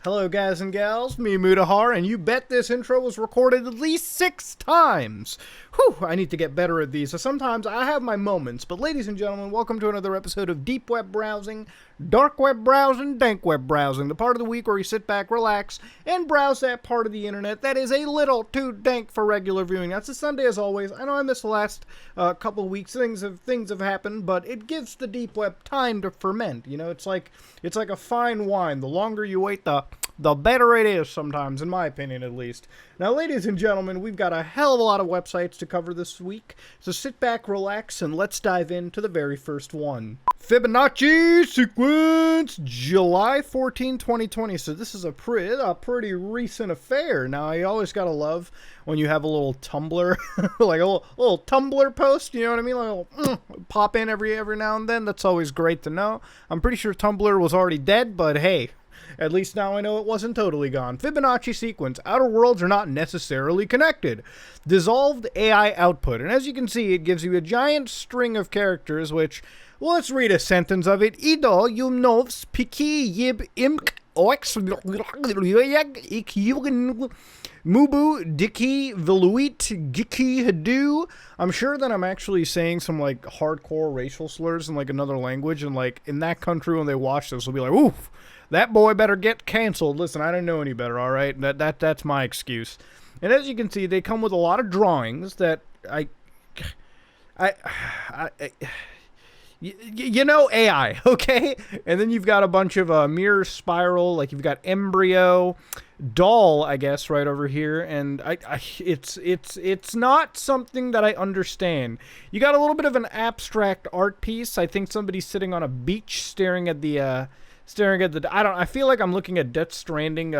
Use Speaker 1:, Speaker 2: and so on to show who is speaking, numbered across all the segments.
Speaker 1: Hello guys and gals, me Mudahar, and you bet this intro was recorded at least 6 times. Whew, I need to get better at these. So sometimes I have my moments, but ladies and gentlemen, welcome to another episode of Deep Web Browsing, Dark Web Browsing, Dank Web Browsing, the part of the week where you sit back, relax, and browse that part of the internet that is a little too dank for regular viewing. That's a Sunday as always. I know I missed the last couple of weeks. Things have happened, but it gives the deep web time to ferment. You know, it's like a fine wine. The longer you wait, the better it is sometimes, in my opinion at least. Now, ladies and gentlemen, we've got a hell of a lot of websites to cover this week, so sit back, relax, and let's dive into the very first one. Fibonacci sequence, July 14, 2020. So this is a pretty recent affair. Now, you always gotta love when you have a little Tumblr, like a little Tumblr post, you know what I mean? Like a little pop in every now and then. That's always great to know. I'm pretty sure Tumblr was already dead, but hey, at least now I know it wasn't totally gone. Fibonacci sequence. Outer worlds are not necessarily connected. Dissolved AI output. And as you can see, it gives you a giant string of characters, which, well, let's read a sentence of it. Ido yumnovs piki yib imk ox mubu diki veluit giki hadu. I'm sure that I'm actually saying some like hardcore racial slurs in like another language, and like in that country when they watch this will be like, oof, that boy better get canceled. Listen, I don't know any better, all right? That's my excuse. And as you can see, they come with a lot of drawings that you know, AI, okay? And then you've got a bunch of mirror spiral, like you've got embryo, doll, I guess, right over here, and it's not something that I understand. You got a little bit of an abstract art piece. I think somebody's sitting on a beach staring at the I feel like I'm looking at Death Stranding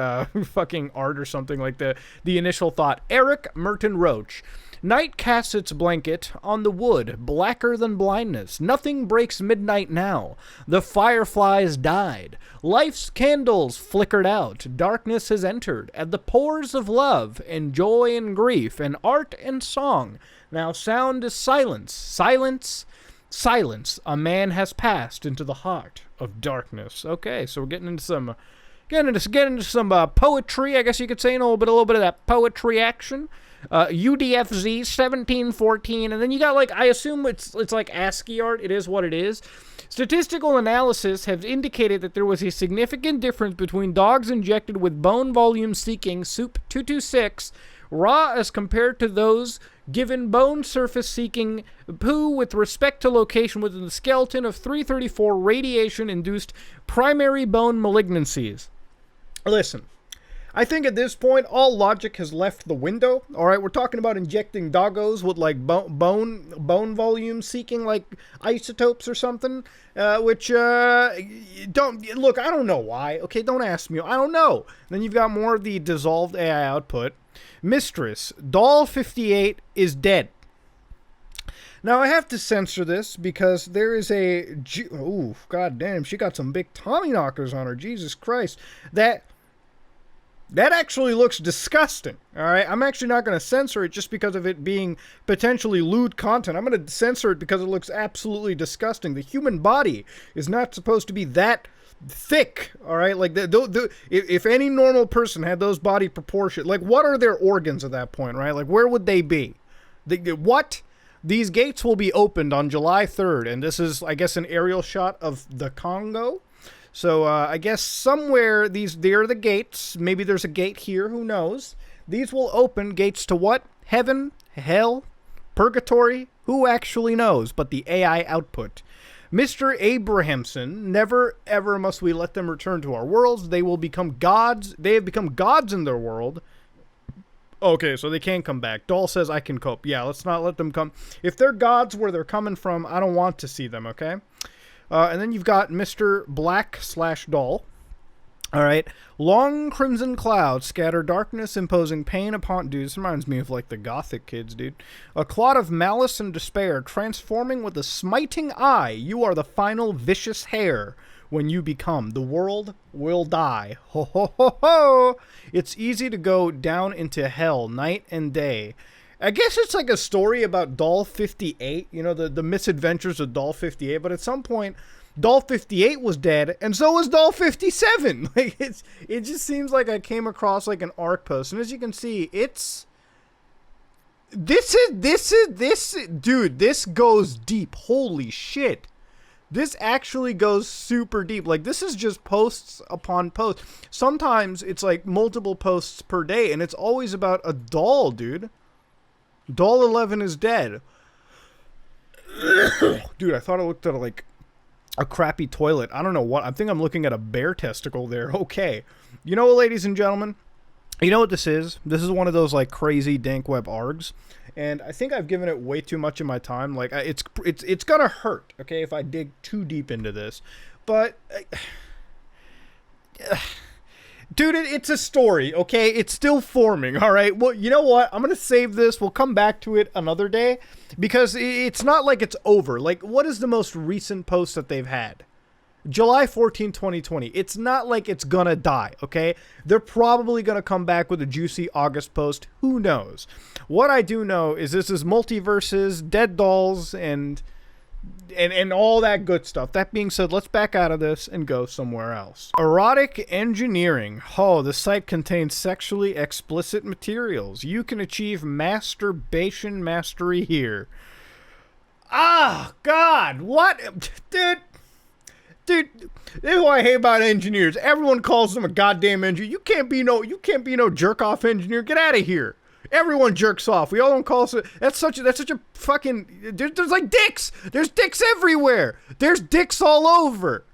Speaker 1: fucking art or something, like the initial thought. Eric Merton Roach. Night casts its blanket on the wood, blacker than blindness. Nothing breaks midnight now. The fireflies died. Life's candles flickered out. Darkness has entered. At the pores of love, and joy and grief, and art and song. Now sound is silence. Silence. Silence. A man has passed into the heart of darkness. Okay, so we're getting into some poetry, I guess you could say, a little bit of that poetry action. UDFZ 1714, and then you got, like, I assume it's like ASCII art. It is what it is. Statistical analysis have indicated that there was a significant difference between dogs injected with bone volume seeking SOUP 226 raw as compared to those given bone surface seeking poo with respect to location within the skeleton of 334 radiation-induced primary bone malignancies. Listen, I think at this point, all logic has left the window. All right, we're talking about injecting doggos with like bone volume seeking like isotopes or something, which don't look. I don't know why. Okay, don't ask me. I don't know. Then you've got more of the dissolved AI output. Mistress Doll 58 is dead. Now I have to censor this because there is a ooh, goddamn, she got some big Tommy knockers on her. Jesus Christ, That actually looks disgusting, all right? I'm actually not going to censor it just because of it being potentially lewd content. I'm going to censor it because it looks absolutely disgusting. The human body is not supposed to be that thick, all right? Like, if any normal person had those body proportions, like, what are their organs at that point, right? Like, where would they be? What? These gates will be opened on July 3rd, and this is, I guess, an aerial shot of the Congo. So, I guess somewhere there are the gates. Maybe there's a gate here. Who knows? These will open gates to what? Heaven? Hell? Purgatory? Who actually knows? But the AI output. Mr. Abrahamson, never ever must we let them return to our worlds. They will become gods. They have become gods in their world. Okay, so they can come back. Doll says I can cope. Yeah, let's not let them come. If they're gods where they're coming from, I don't want to see them, okay? And then you've got Mr. Black/Doll. All right. Long crimson clouds scatter darkness, imposing pain upon... Dude, this reminds me of, like, the gothic kids, dude. A clot of malice and despair, transforming with a smiting eye. You are the final vicious hair when you become. The world will die. Ho, ho, ho, ho. It's easy to go down into hell night and day. I guess it's like a story about Doll 58, you know, the misadventures of Doll 58, but at some point, Doll 58 was dead, and so was Doll 57. Like, it just seems like I came across like an ARC post, and as you can see, this dude, this goes deep. Holy shit. This actually goes super deep. Like, this is just posts upon posts. Sometimes it's like multiple posts per day, and it's always about a doll, dude. Doll 11 is dead. Dude, I thought I looked at like a crappy toilet. I don't know what. I think I'm looking at a bear testicle there. Okay. You know what, ladies and gentlemen? You know what this is? This is one of those like crazy dank web args. And I think I've given it way too much of my time. Like, it's gonna hurt, okay, if I dig too deep into this. But, dude, it's a story, okay? It's still forming, all right? Well, you know what? I'm gonna save this. We'll come back to it another day. Because it's not like it's over. Like, what is the most recent post that they've had? July 14, 2020. It's not like it's gonna die, okay? They're probably gonna come back with a juicy August post. Who knows? What I do know is this is multiverses, dead dolls, and all that good stuff. That being said, let's back out of this and go somewhere else. Erotic engineering. Oh, the site contains sexually explicit materials. You can achieve masturbation mastery here. Ah, God, what? Dude, this is what I hate about engineers. Everyone calls them a goddamn engineer. You can't be no jerk-off engineer. Get out of here. Everyone jerks off. We all don't call it. That's such a fucking. There's like dicks. There's dicks everywhere. There's dicks all over.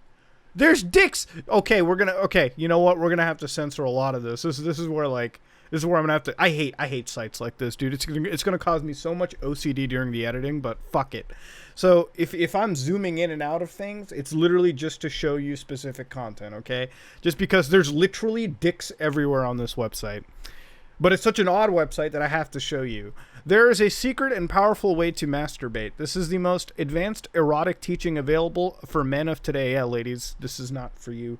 Speaker 1: There's dicks. Okay, okay, you know what? We're gonna have to censor a lot of this. This is where I'm gonna have to. I hate sites like this, dude. It's gonna cause me so much OCD during the editing, but fuck it. So if I'm zooming in and out of things, it's literally just to show you specific content, okay? Just because there's literally dicks everywhere on this website. But it's such an odd website that I have to show you. There is a secret and powerful way to masturbate. This is the most advanced erotic teaching available for men of today. Yeah, ladies, this is not for you.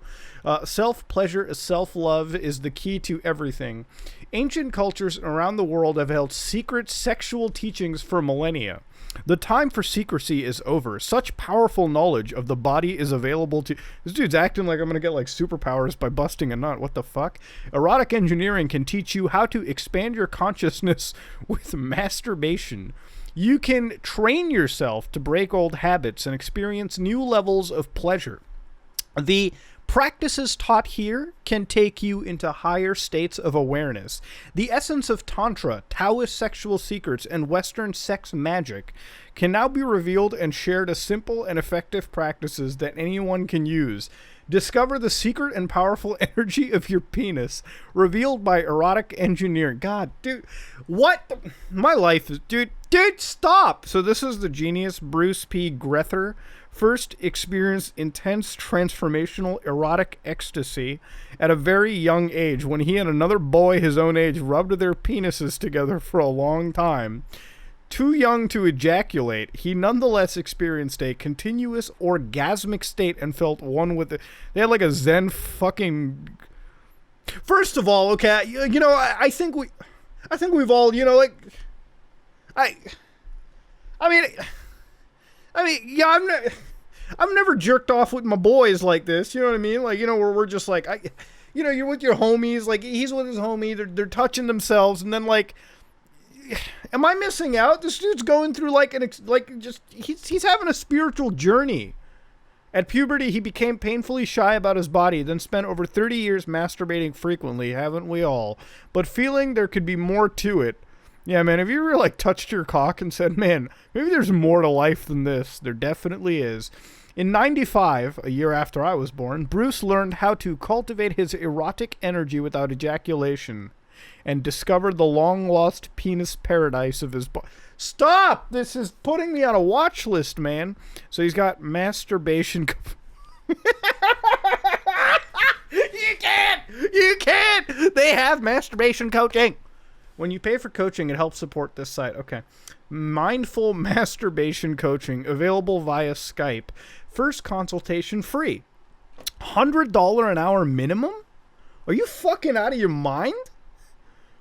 Speaker 1: Self-pleasure, self-love is the key to everything. Ancient cultures around the world have held secret sexual teachings for millennia. The time for secrecy is over. Such powerful knowledge of the body is available to... This dude's acting like I'm gonna get, like, superpowers by busting a nut. What the fuck? Erotic engineering can teach you how to expand your consciousness with masturbation. You can train yourself to break old habits and experience new levels of pleasure. The practices taught here can take you into higher states of awareness. The essence of Tantra, Taoist sexual secrets, and Western sex magic can now be revealed and shared as simple and effective practices that anyone can use. Discover the secret and powerful energy of your penis, revealed by erotic engineering. God, dude, what? My life is... Dude, stop! So this is the genius Bruce P. Grether. First experienced intense transformational erotic ecstasy at a very young age when he and another boy his own age rubbed their penises together for a long time. Too young to ejaculate, he nonetheless experienced a continuous orgasmic state and felt one with it. They had like a Zen fucking... First of all, okay, you know, I think we've all, you know, like... I mean, yeah, I've never jerked off with my boys like this. You know what I mean? Like, you know, where we're just like, you know, you're with your homies. Like, he's with his homie. They're touching themselves, and then like, am I missing out? This dude's going through like he's having a spiritual journey. At puberty, he became painfully shy about his body, then spent over 30 years masturbating frequently, haven't we all? But feeling there could be more to it. Yeah, man, have you ever, like, touched your cock and said, man, maybe there's more to life than this? There definitely is. In 95, a year after I was born, Bruce learned how to cultivate his erotic energy without ejaculation and discovered the long-lost penis paradise of his body. Stop! This is putting me on a watch list, man. So he's got masturbation... You can't! They have masturbation coaching! When you pay for coaching, it helps support this site. Okay. Mindful masturbation coaching, available via Skype. First consultation free. $100 an hour minimum? Are you fucking out of your mind?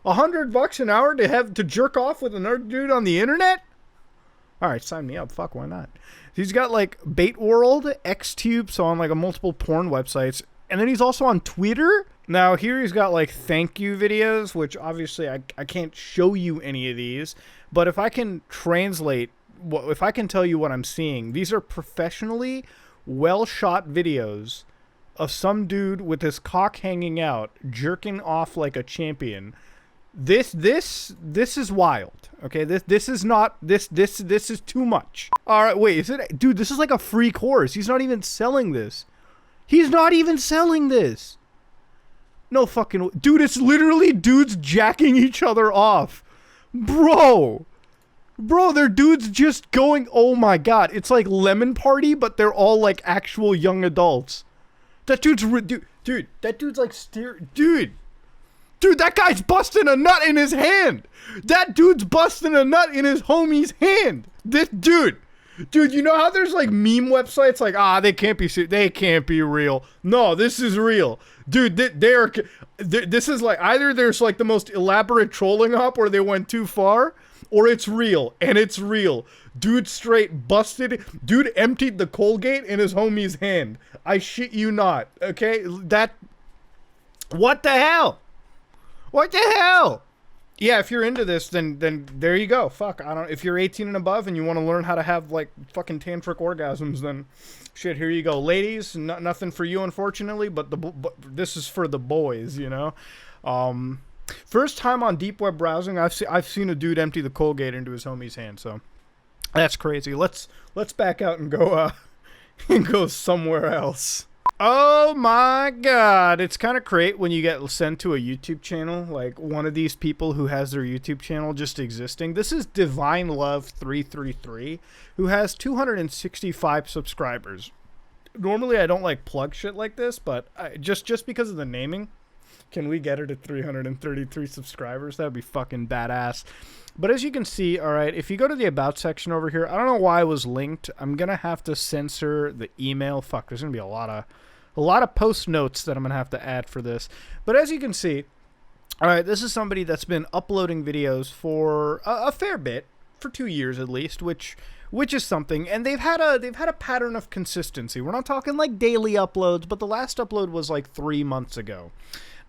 Speaker 1: $100 an hour to jerk off with another dude on the internet? All right, sign me up. Fuck, why not? He's got like Bait World, Xtube, so on like a multiple porn websites. And then he's also on Twitter. Now here he's got like thank you videos, which obviously I can't show you any of these. But if I can translate, if I can tell you what I'm seeing, these are professionally well-shot videos of some dude with his cock hanging out, jerking off like a champion. This is wild. Okay, this is not this is too much. All right, wait, is it, dude? This is like a free course. He's not even selling this. He's not even selling this. No fucking, dude. It's literally dudes jacking each other off, bro. They're dudes just going. Oh my god, it's like Lemon Party, but they're all like actual young adults. That dude's dude. That dude's like Dude, that guy's busting a nut in his hand. That dude's busting a nut in his homie's hand. This dude, you know how there's like meme websites like, they can't be real. No, this is real. Dude, this is like, either there's like the most elaborate trolling up or they went too far, or it's real, and it's real. Dude straight busted. Dude emptied the Colgate in his homie's hand. I shit you not. Okay, what the hell? What the hell? Yeah, if you're into this, then there you go. Fuck, I don't. If you're 18 and above and you want to learn how to have like fucking tantric orgasms, then shit, here you go, ladies. Nothing for you, unfortunately, but this is for the boys, you know. First time on deep web browsing, I've seen a dude empty the Colgate into his homie's hand. So that's crazy. Let's back out and go and go somewhere else. Oh my god, it's kind of great when you get sent to a YouTube channel, like one of these people who has their YouTube channel just existing. This is Divine Love 333, who has 265 subscribers. Normally I don't like plug shit like this, but just because of the naming, can we get her to 333 subscribers? That would be fucking badass. But as you can see, all right, if you go to the About section over here, I don't know why it was linked. I'm going to have to censor the email. Fuck, there's going to be a lot of post notes that I'm going to have to add for this. But as you can see, all right, this is somebody that's been uploading videos for a fair bit, for 2 years at least, which is something. And they've had a pattern of consistency. We're not talking like daily uploads, but the last upload was like 3 months ago.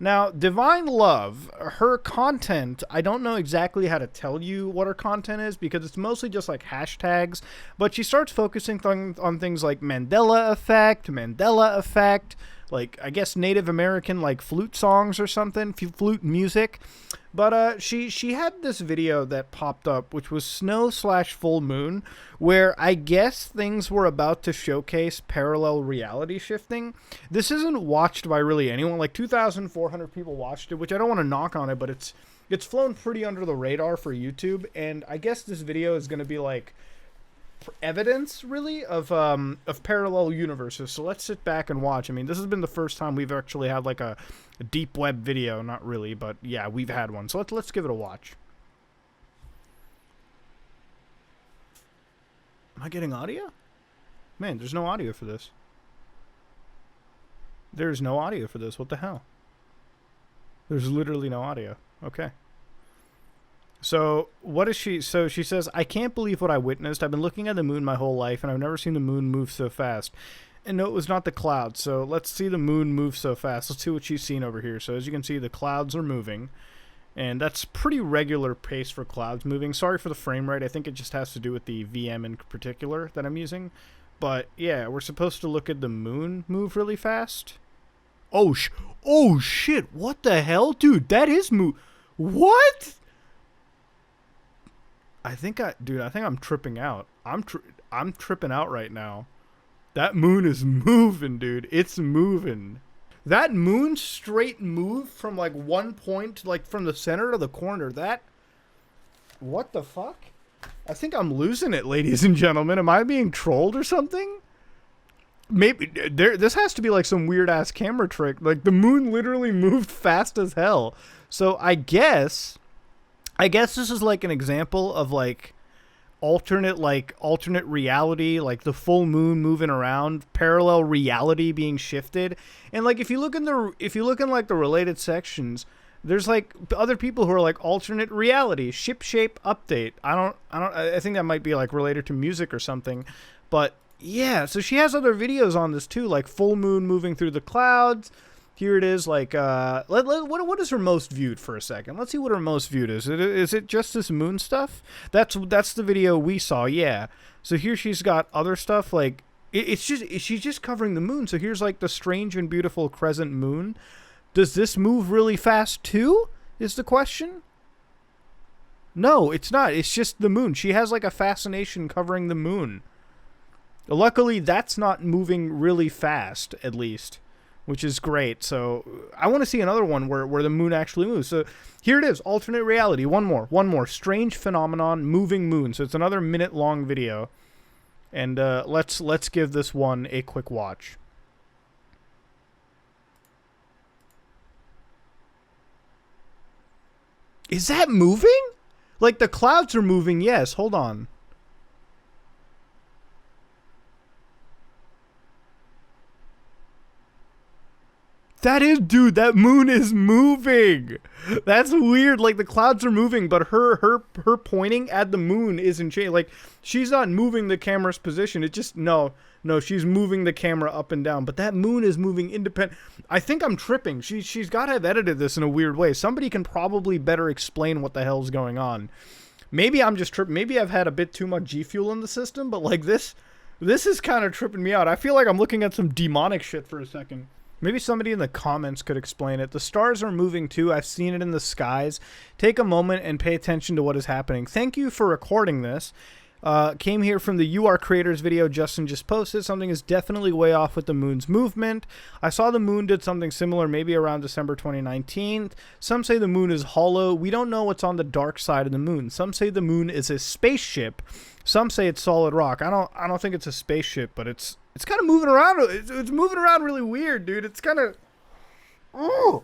Speaker 1: Now, Divine Love, her content, I don't know exactly how to tell you what her content is because it's mostly just like hashtags, but she starts focusing on things like Mandela Effect, like, I guess Native American, like, flute songs or something, flute music. But she had this video that popped up, which was Snow/Full Moon, where I guess things were about to showcase parallel reality shifting. This isn't watched by really anyone. Like 2,400 people watched it, which I don't want to knock on it, but it's flown pretty under the radar for YouTube. And I guess this video is going to be like evidence, really, of parallel universes. So let's sit back and watch. I mean, this has been the first time we've actually had like a deep web video. Not really, but yeah, we've had one. So let's give it a watch. Am I getting audio? Man, there's no audio for this. There's no audio for this. What the hell? There's literally no audio. Okay. So, what is she? So, she says, I can't believe what I witnessed. I've been looking at the moon my whole life, and I've never seen the moon move so fast. And no, it was not the clouds. So, let's see the moon move so fast. Let's see what she's seen over here. So, as you can see, the clouds are moving. And that's pretty regular pace for clouds moving. Sorry for the frame rate. I think it just has to do with the VM in particular that I'm using. But, yeah, we're supposed to look at the moon move really fast. Oh shit. What the hell? Dude, that is What? I think I'm tripping out. I'm tripping out right now. That moon is moving, dude. It's moving. That moon straight moved from like one point, like from the center to the corner. What the fuck? I think I'm losing it, ladies and gentlemen. Am I being trolled or something? Maybe this has to be like some weird ass camera trick. Like the moon literally moved fast as hell. So I guess this is like an example of like alternate reality, like the full moon moving around, parallel reality being shifted. And like if you look in like the related sections, There's like other people who are like alternate reality, ship shape update. I think that might be like related to music or something. But yeah, so she has other videos on this too, like full moon moving through the clouds. Here it is, like, what is her most viewed for a second? Let's see what her most viewed is. Is it just this moon stuff? That's the video we saw, yeah. So here she's got other stuff, like, she's just covering the moon. So here's, like, the strange and beautiful crescent moon. Does this move really fast, too, is the question? No, it's not. It's just the moon. She has, like, a fascination covering the moon. Luckily, that's not moving really fast, at least, which is great. So I want to see another one where the moon actually moves. So here it is, alternate reality. One more. Strange phenomenon, moving moon. So it's another minute-long video. And let's give this one a quick watch. Is that moving? Like, the clouds are moving, yes. Hold on. That is, dude, that moon is moving. That's weird. Like, the clouds are moving, but her pointing at the moon isn't changing. Like, she's not moving the camera's position. It just, no, she's moving the camera up and down. But that moon is moving independent. I think I'm tripping. She's got to have edited this in a weird way. Somebody can probably better explain what the hell's going on. Maybe I'm just tripping. Maybe I've had a bit too much G Fuel in the system, but, like, this is kind of tripping me out. I feel like I'm looking at some demonic shit for a second. Maybe somebody in the comments could explain it. The stars are moving too. I've seen it in the skies. Take a moment and pay attention to what is happening. Thank you for recording this. Came here from the You Are Creators video Justin just posted. Something is definitely way off with the moon's movement. I saw the moon did something similar maybe around December 2019. Some say the moon is hollow. We don't know what's on the dark side of the moon. Some say the moon is a spaceship. Some say it's solid rock. I don't think it's a spaceship, but it's kind of moving around. It's moving around really weird, dude. It's kind of... Oh!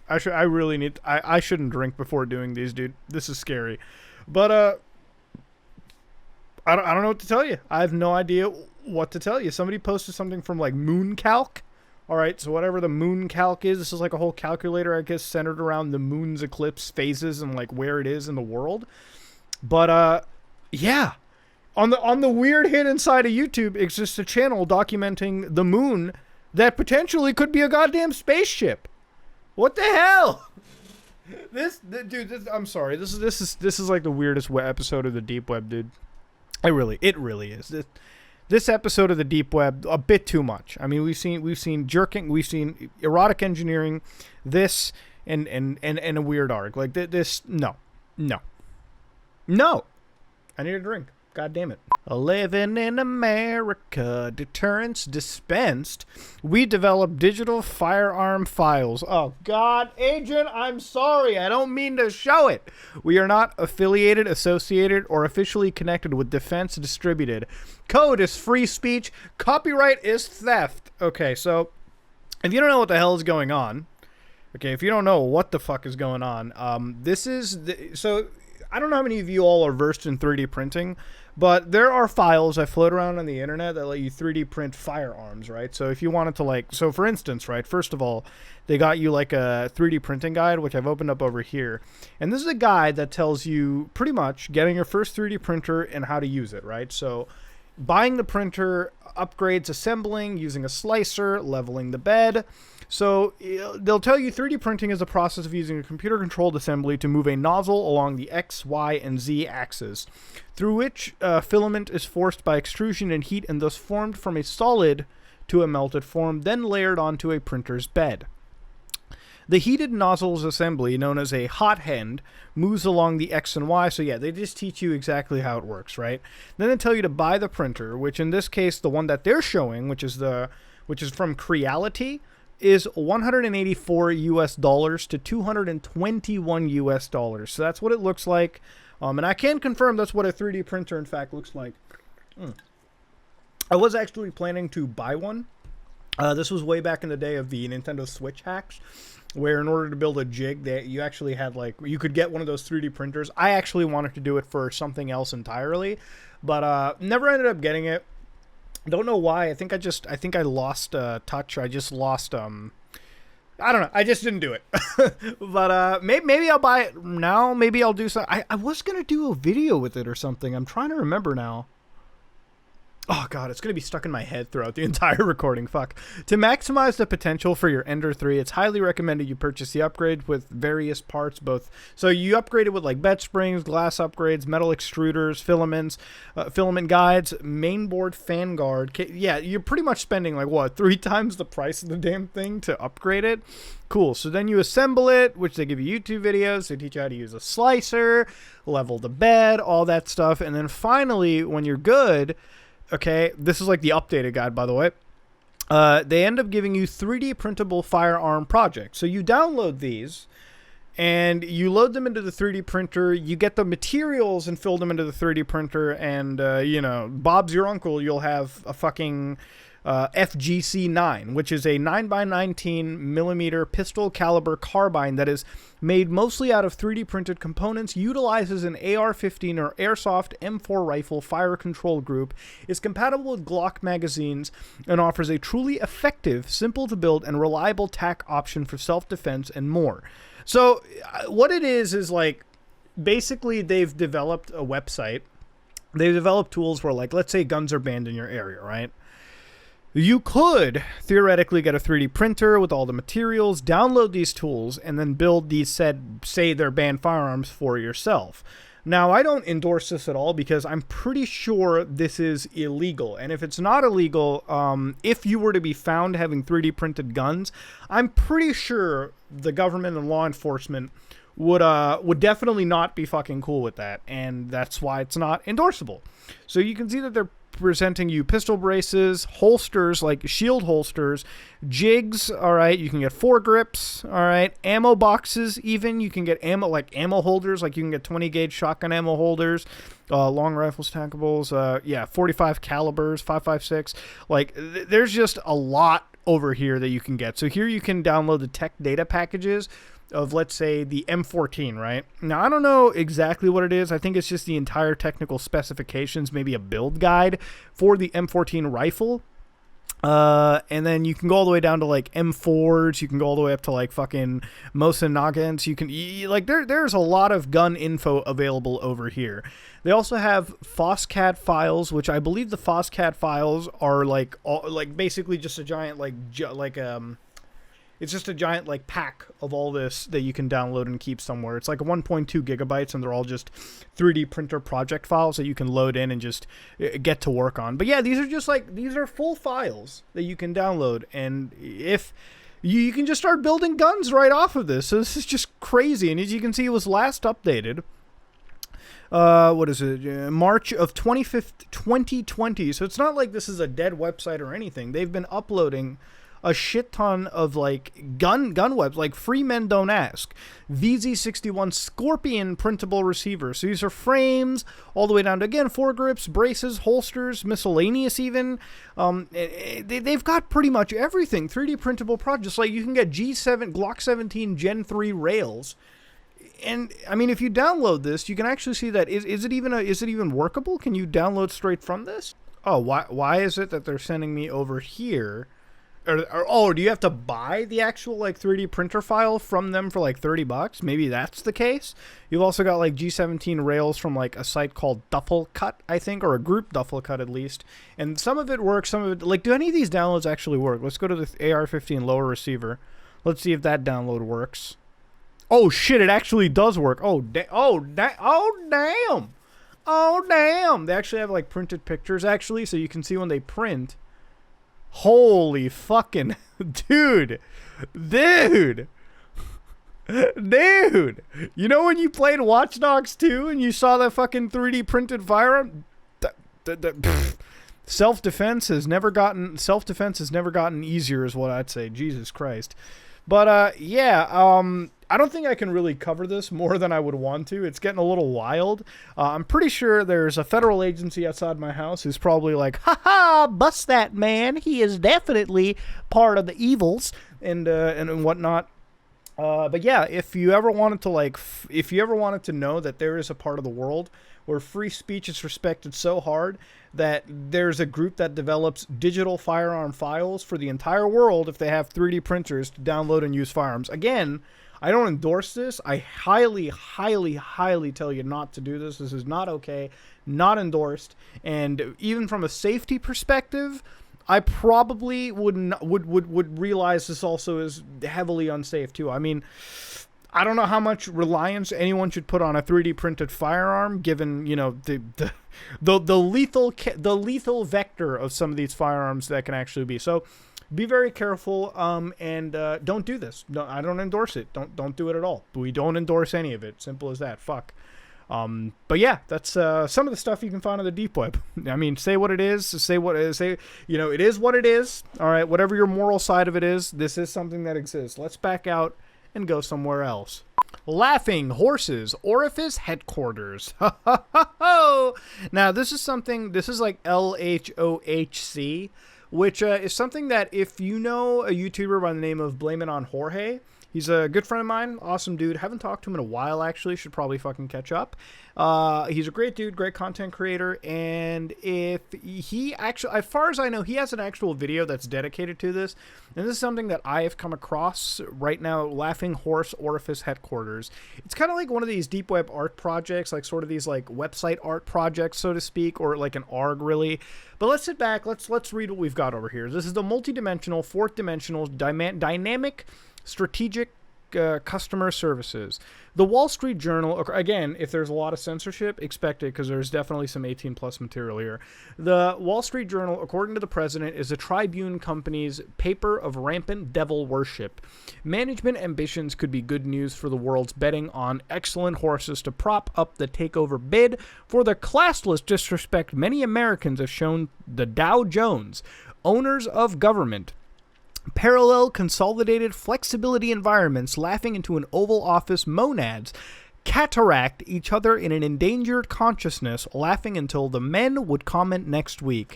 Speaker 1: I really need... I shouldn't drink before doing these, dude. This is scary. But, I don't know what to tell you. I have no idea what to tell you. Somebody posted something from, like, Mooncalc. Alright, so whatever the Mooncalc is, this is like a whole calculator, I guess, centered around the moon's eclipse phases and, like, where it is in the world. But, yeah. On the weird hidden side of YouTube exists a channel documenting the moon that potentially could be a goddamn spaceship. What the hell? Dude, I'm sorry. This is like the weirdest episode of the deep web, dude. It really is. This episode of the deep web, a bit too much. I mean, we've seen jerking, we've seen erotic engineering, this and a weird arc like this. No. I need a drink. God damn it. Living in America, deterrence dispensed. We develop digital firearm files. Oh, God, Agent, I'm sorry. I don't mean to show it. We are not affiliated, associated, or officially connected with Defense Distributed. Code is free speech. Copyright is theft. Okay, so if you don't know what the hell is going on, okay, if you don't know what the fuck is going on, so I don't know how many of you all are versed in 3D printing, but there are files that float around on the internet that let you 3D print firearms, right? So if you wanted to, like, so for instance, right, first of all, they got you like a 3D printing guide, which I've opened up over here. And this is a guide that tells you pretty much getting your first 3D printer and how to use it, right? So buying the printer, upgrades, assembling, using a slicer, leveling the bed. So they'll tell you 3D printing is the process of using a computer-controlled assembly to move a nozzle along the X, Y, and Z axis, through which filament is forced by extrusion and heat and thus formed from a solid to a melted form, then layered onto a printer's bed. The heated nozzle's assembly, known as a hot end, moves along the X and Y. So yeah, they just teach you exactly how it works, right? Then they tell you to buy the printer, which in this case, the one that they're showing, which is from Creality, is $184 US to $221 US. So that's what it looks like. And I can confirm that's what a 3D printer in fact looks like. I was actually planning to buy one. This was way back in the day of the Nintendo Switch hacks, where in order to build a jig, you actually had, like, you could get one of those 3D printers. I actually wanted to do it for something else entirely, but never ended up getting it. Don't know why. I think I lost touch. I just lost I don't know. I just didn't do it. But maybe I'll buy it now. Maybe I'll do something. I was going to do a video with it or something. I'm trying to remember now. Oh, God, it's going to be stuck in my head throughout the entire recording. Fuck. To maximize the potential for your Ender 3, it's highly recommended you purchase the upgrade with various parts, both. So you upgrade it with like bed springs, glass upgrades, metal extruders, filaments, filament guides, mainboard fan guard. Yeah, you're pretty much spending like, what, 3 times the price of the damn thing to upgrade it? Cool. So then you assemble it, which they give you YouTube videos. They teach you how to use a slicer, level the bed, all that stuff. And then finally, when you're good... Okay, this is like the updated guide, by the way. They end up giving you 3D printable firearm projects. So you download these, and you load them into the 3D printer. You get the materials and fill them into the 3D printer, and, you know, Bob's your uncle. You'll have a fucking... FGC-9, which is a 9x19 millimeter pistol caliber carbine that is made mostly out of 3D printed components, utilizes an AR-15 or Airsoft M4 rifle fire control group, is compatible with Glock magazines, and offers a truly effective, simple to build, and reliable tack option for self-defense and more. So what it is like, basically they've developed a website. They've developed tools where, like, let's say guns are banned in your area, right? You could theoretically get a 3D printer with all the materials, download these tools, and then build these say they're banned firearms for yourself. Now, I don't endorse this at all because I'm pretty sure this is illegal. And if it's not illegal, if you were to be found having 3D printed guns, I'm pretty sure the government and law enforcement would definitely not be fucking cool with that. And that's why it's not endorsable. So you can see that they're presenting you pistol braces, holsters, like shield holsters, jigs, all right, you can get foregrips, all right, ammo boxes even, you can get ammo, like ammo holders, like you can get 20 gauge shotgun ammo holders, long rifles, tackables, yeah, 45 calibers, 5.56, like there's just a lot over here that you can get. So here you can download the tech data packages of, let's say, the M14, right? Now, I don't know exactly what it is. I think it's just the entire technical specifications, maybe a build guide for the M14 rifle. And then you can go all the way down to, like, M4s. You can go all the way up to, like, fucking Mosin Nagants. You can, like, there's a lot of gun info available over here. They also have FOSCAD files, which I believe the FOSCAD files are, like, basically just a giant, it's just a giant, like, pack of all this that you can download and keep somewhere. It's like 1.2 gigabytes, and they're all just 3D printer project files that you can load in and just get to work on. But yeah, these are just like, these are full files that you can download, and if you can just start building guns right off of this. So this is just crazy. And as you can see, it was last updated. What is it? March of 2020. So it's not like this is a dead website or anything. They've been uploading a shit ton of, like, gun webs, like Free Men Don't Ask, VZ61 Scorpion printable receivers. So these are frames all the way down to, again, foregrips, braces, holsters, miscellaneous even. They've got pretty much everything. 3D printable projects. Like, you can get G7 Glock 17 Gen 3 rails. And I mean, if you download this, you can actually see that is it even workable? Can you download straight from this? Oh, why is it that they're sending me over here? Or do you have to buy the actual, like, 3D printer file from them for, like, $30? Maybe that's the case. You've also got, like, G17 rails from, like, a site called Duffel Cut, I think, or a group Duffel Cut at least. And some of it works, some of it, like, do any of these downloads actually work? Let's go to the AR-15 lower receiver. Let's see if that download works. Oh shit! It actually does work. Oh damn! They actually have, like, printed pictures actually, so you can see when they print. Holy fucking dude. You know when you played Watch Dogs 2 and you saw that fucking 3D printed firearm? Self-defense has never gotten easier, is what I'd say. Jesus Christ. But yeah, I don't think I can really cover this more than I would want to. It's getting a little wild. I'm pretty sure there's a federal agency outside my house who's probably like, "Ha ha, bust that man. He is definitely part of the evils," and whatnot. But yeah, if you ever wanted to know that there is a part of the world where free speech is respected so hard that there's a group that develops digital firearm files for the entire world if they have 3D printers to download and use firearms. Again, I don't endorse this. I highly, highly, highly tell you not to do this. This is not okay, not endorsed. And even from a safety perspective, I probably would realize this also is heavily unsafe too. I mean, I don't know how much reliance anyone should put on a 3D printed firearm, given, you know, the lethal vector of some of these firearms that can actually be. So be very careful, and don't do this. No, I don't endorse it. Don't do it at all. We don't endorse any of it. Simple as that. Fuck. But yeah, that's some of the stuff you can find on the deep web. I mean, say what it is. Say what it is. Say, you know, it is what it is. All right, whatever your moral side of it is, this is something that exists. Let's back out and go somewhere else. Laughing Horses Orifice Headquarters. Now, this is something, this is like LHOHC, which is something that if you know a YouTuber by the name of Blame It On Jorge, he's a good friend of mine, awesome dude. Haven't talked to him in a while, actually. Should probably fucking catch up. He's a great dude, great content creator, and if he actually, as far as I know, he has an actual video that's dedicated to this, and this is something that I have come across right now, Laughing Horse Orifice Headquarters. It's kind of like one of these deep web art projects, like sort of these like website art projects, so to speak, or like an ARG, really. But let's sit back, let's read what we've got over here. This is the multi-dimensional, fourth-dimensional, dynamic, strategic customer services. The Wall Street Journal, again, if there's a lot of censorship, expect it, because there's definitely some 18 plus material here. The Wall Street Journal, according to the president, is a Tribune company's paper of rampant devil worship. Management ambitions could be good news for the world's betting on excellent horses to prop up the takeover bid for the classless disrespect many Americans have shown the Dow Jones, owners of government. Parallel consolidated flexibility environments laughing into an Oval Office monads cataract each other in an endangered consciousness, laughing until the men would comment next week.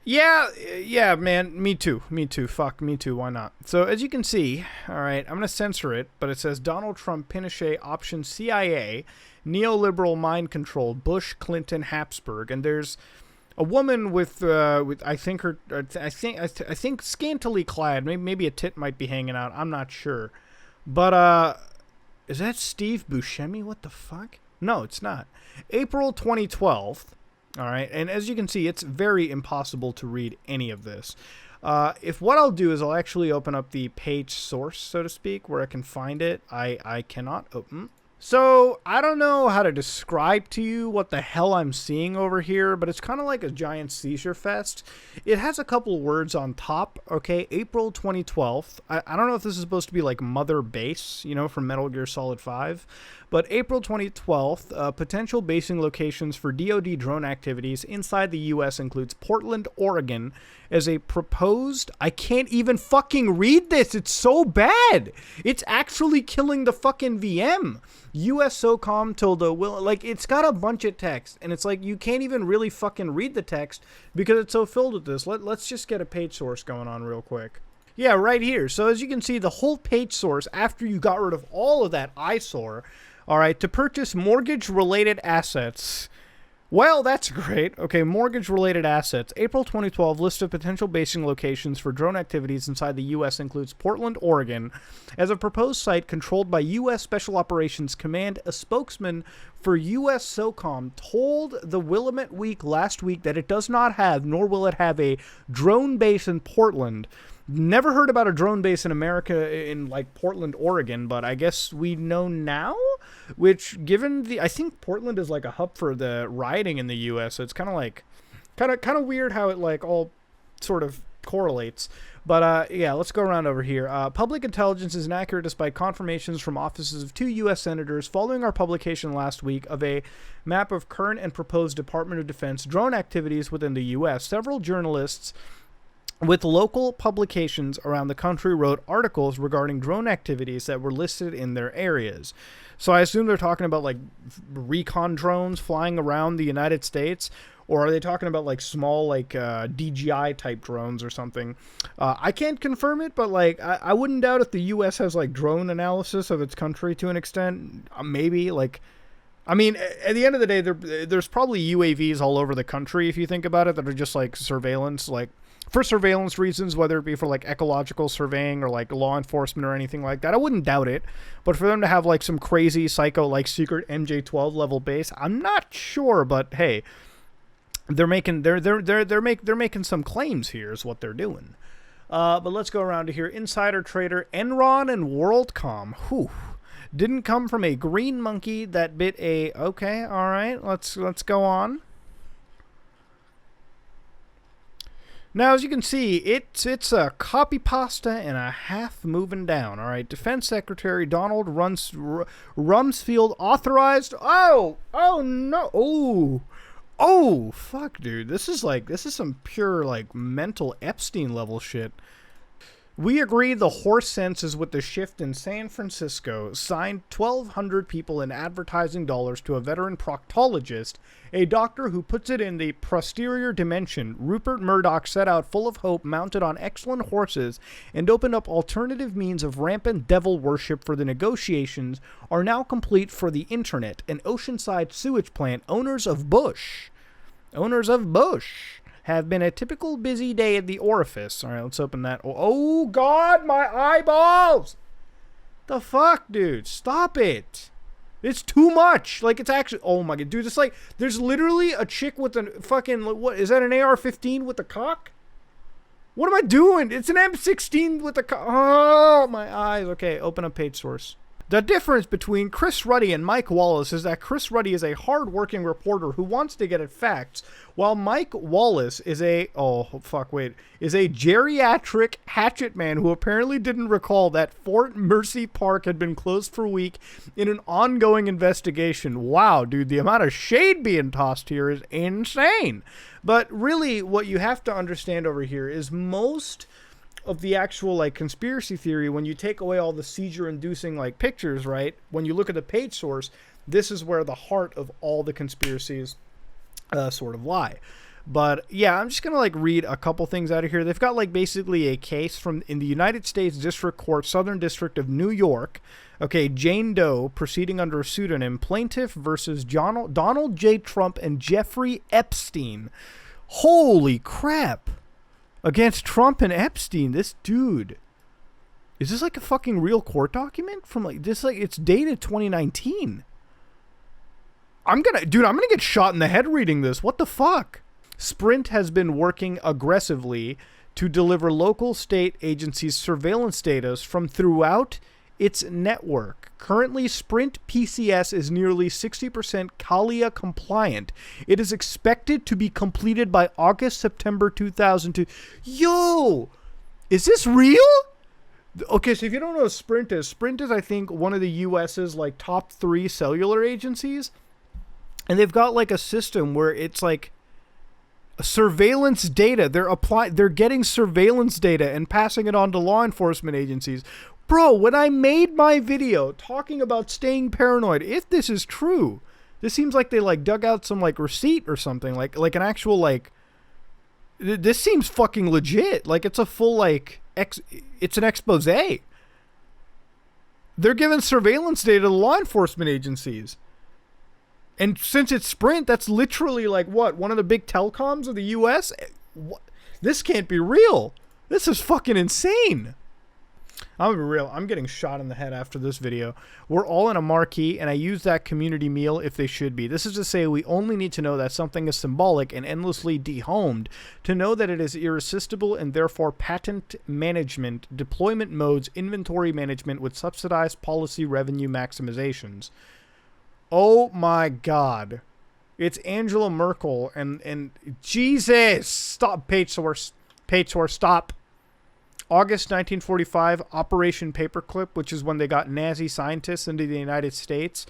Speaker 1: Yeah, man, me too, fuck, me too, why not? So, as you can see, alright, I'm gonna censor it, but it says Donald Trump, Pinochet, option CIA, neoliberal mind control, Bush, Clinton, Habsburg, and there's a woman with I think scantily clad, maybe a tit might be hanging out. I'm not sure, but is that Steve Buscemi? What the fuck? No, it's not. April 2012. All right, and as you can see, it's very impossible to read any of this. If what I'll do is I'll actually open up the page source, so to speak, where I can find it. I cannot open. So, I don't know how to describe to you what the hell I'm seeing over here, but it's kind of like a giant seizure fest. It has a couple words on top, okay? April 2012. I don't know if this is supposed to be like Mother Base, you know, from Metal Gear Solid 5. But April 2012, potential basing locations for DoD drone activities inside the U.S. includes Portland, Oregon, as a proposed... I can't even fucking read this. It's so bad. It's actually killing the fucking VM. U.S. SOCOM told the... Like, it's got a bunch of text, and it's like you can't even really fucking read the text because it's so filled with this. Let's just get a page source going on real quick. Yeah, right here. So as you can see, the whole page source, after you got rid of all of that eyesore... All right, to purchase mortgage-related assets. Well, that's great. Okay, mortgage-related assets. April 2012, list of potential basing locations for drone activities inside the U.S. includes Portland, Oregon. As a proposed site controlled by U.S. Special Operations Command, a spokesman for U.S. SOCOM told the Willamette Week last week that it does not have, nor will it have, a drone base in Portland. Never heard about a drone base in America in, like, Portland, Oregon, but I guess we know now? Which, given the... I think Portland is, like, a hub for the rioting in the U.S., so it's kind of, like... Kind of weird how it, like, all sort of correlates. But, yeah, let's go around over here. Public intelligence is inaccurate despite confirmations from offices of 2 U.S. senators following our publication last week of a map of current and proposed Department of Defense drone activities within the U.S. Several journalists... with local publications around the country wrote articles regarding drone activities that were listed in their areas. So I assume they're talking about like recon drones flying around the United States, or are they talking about like small like DJI type drones or something? I can't confirm it, but like I wouldn't doubt if the U.S. has like drone analysis of its country to an extent. Maybe like I mean, at the end of the day, there's probably UAVs all over the country, if you think about it, that are just like surveillance, like for surveillance reasons, whether it be for like ecological surveying or like law enforcement or anything like that. I wouldn't doubt it. But for them to have like some crazy psycho, like secret MJ-12 level base, I'm not sure. But hey, they're making some claims here is what they're doing. But let's go around to here. Insider trader Enron and WorldCom. Whew. Didn't come from a green monkey that bit a... Okay, all right, let's go on. Now, as you can see, it's a copy pasta and a half moving down. All right, Defense Secretary Donald Rumsfeld authorized... Oh no. Oh, fuck, dude. This is some pure, like, mental Epstein level shit. We agree the horse sense is with the shift in San Francisco, signed 1,200 people in advertising dollars to a veteran proctologist, a doctor who puts it in the posterior dimension. Rupert Murdoch set out full of hope, mounted on excellent horses, and opened up alternative means of rampant devil worship for the negotiations are now complete for the internet. An oceanside sewage plant, owners of Bush have been a typical busy day at the orifice. All right, let's open that. Oh, God, my eyeballs! The fuck, dude? Stop it. It's too much. Like, it's actually... Oh, my God. Dude, it's like... There's literally a chick with a fucking... What? Is that an AR-15 with a cock? What am I doing? It's an M16 with a cock. Oh, my eyes. Okay, open up page source. The difference between Chris Ruddy and Mike Wallace is that Chris Ruddy is a hard-working reporter who wants to get at facts, while Mike Wallace is a geriatric hatchet man who apparently didn't recall that Fort Mercy Park had been closed for a week in an ongoing investigation. Wow, dude, the amount of shade being tossed here is insane. But really, what you have to understand over here is most of the actual like conspiracy theory, when you take away all the seizure inducing like pictures, right, when you look at the page source, this is where the heart of all the conspiracies sort of lie. But yeah, I'm just gonna like read a couple things out of here. They've got like basically a case from in the United States District Court, Southern District of New York. Okay, Jane Doe proceeding under a pseudonym, plaintiff versus Donald J. Trump and Jeffrey Epstein. Holy crap. Against Trump and Epstein, this dude. Is this like a fucking real court document? From like this, like it's dated 2019. I'm gonna get shot in the head reading this. What the fuck? Sprint has been working aggressively to deliver local state agencies surveillance data from throughout its network. Currently, Sprint PCS is nearly 60% CALIA compliant. It is expected to be completed by August-September 2002. Yo! Is this real? Okay, so if you don't know what Sprint is, I think, one of the US's like top 3 cellular agencies. And they've got like a system where it's like surveillance data. They're getting surveillance data and passing it on to law enforcement agencies. Bro, when I made my video talking about staying paranoid, if this is true, this seems like they like dug out some like receipt or something, like an actual like. This seems fucking legit. Like it's a full like it's an expose. They're giving surveillance data to law enforcement agencies, and since it's Sprint, that's literally like what, one of the big telecoms of the U.S. What? This can't be real. This is fucking insane. I'm gonna be real. I'm getting shot in the head after this video. We're all in a marquee, and I use that community meal if they should be. This is to say we only need to know that something is symbolic and endlessly dehomed to know that it is irresistible, and therefore patent management, deployment modes, inventory management with subsidized policy revenue maximizations. Oh my God. It's Angela Merkel and Jesus. Stop, page source, stop. August 1945, Operation Paperclip, which is when they got Nazi scientists into the United States.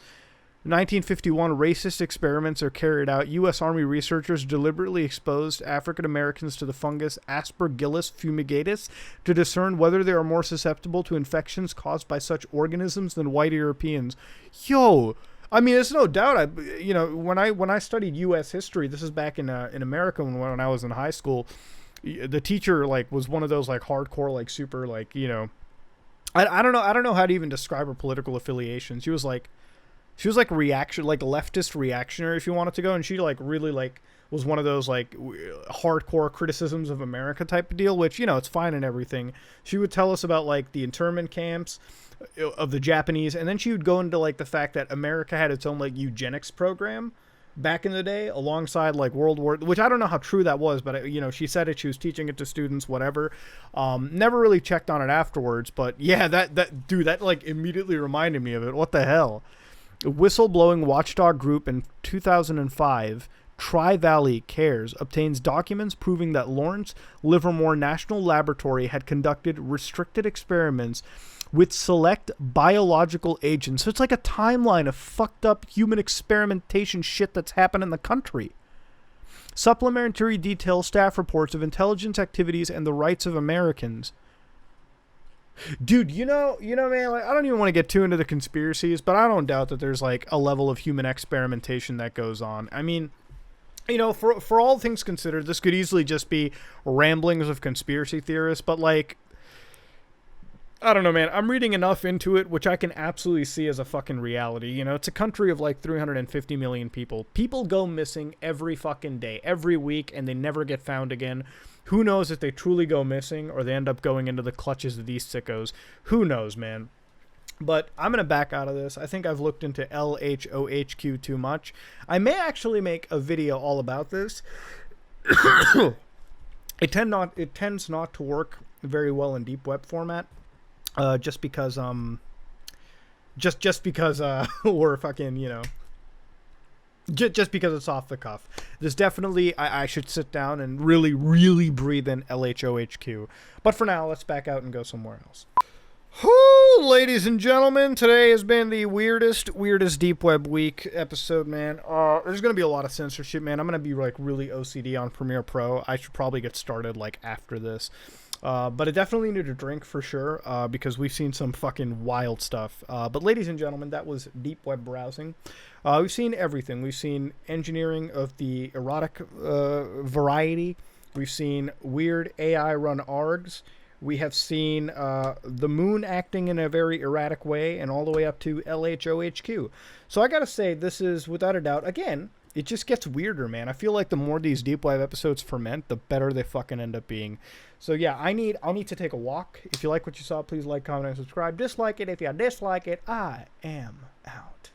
Speaker 1: 1951, racist experiments are carried out. U.S. Army researchers deliberately exposed African Americans to the fungus Aspergillus fumigatus to discern whether they are more susceptible to infections caused by such organisms than white Europeans. Yo, I mean, there's no doubt. When I studied U.S. history, this is back in America when I was in high school. The teacher like was one of those like hardcore like super like I don't know how to even describe her political affiliation. She was like She was like like leftist reactionary, if you wanted to go, and she like really like was one of those like hardcore criticisms of America type of deal, which, you know, it's fine and everything. She would tell us about like the internment camps of the Japanese, and then she would go into like the fact that America had its own like eugenics program back in the day alongside like World War, which I don't know how true that was, but you know, she said it, she was teaching it to students, whatever. Never really checked on it afterwards, but yeah, that dude, that like immediately reminded me of it. What the hell? A whistleblowing watchdog group in 2005, Tri-Valley Cares, obtains documents proving that Lawrence Livermore National Laboratory had conducted restricted experiments with select biological agents. So it's like a timeline of fucked up human experimentation shit that's happened in the country. Supplementary detail staff reports of intelligence activities and the rights of Americans. Dude, you know, man, like, I don't even want to get too into the conspiracies, but I don't doubt that there's like a level of human experimentation that goes on. I mean, you know, for all things considered, this could easily just be ramblings of conspiracy theorists, but like, I don't know, man. I'm reading enough into it, which I can absolutely see as a fucking reality. You know, it's a country of like 350 million people. People go missing every fucking day, every week, and they never get found again. Who knows if they truly go missing or they end up going into the clutches of these sickos? Who knows, man? But I'm going to back out of this. I think I've looked into LHOHQ too much. I may actually make a video all about this. It tends not to work very well in deep web format. Just because we're fucking, you know, just because it's off the cuff. There's definitely, I should sit down and really, really breathe in LHOHQ. But for now, let's back out and go somewhere else. Whoo, ladies and gentlemen, today has been the weirdest deep web week episode, man. There's gonna be a lot of censorship, man. I'm gonna be like really OCD on Premiere Pro. I should probably get started like after this. But I definitely need a drink for sure, because we've seen some fucking wild stuff. But ladies and gentlemen, that was deep web browsing. We've seen everything. We've seen engineering of the erotic variety. We've seen weird AI run ARGs. We have seen the moon acting in a very erratic way, and all the way up to LHOHQ. So I gotta say, this is without a doubt, again, it just gets weirder, man. I feel like the more these deep web episodes ferment, the better they fucking end up being. So yeah, I'll need to take a walk. If you like what you saw, please like, comment, and subscribe. Dislike it if you dislike it. I am out.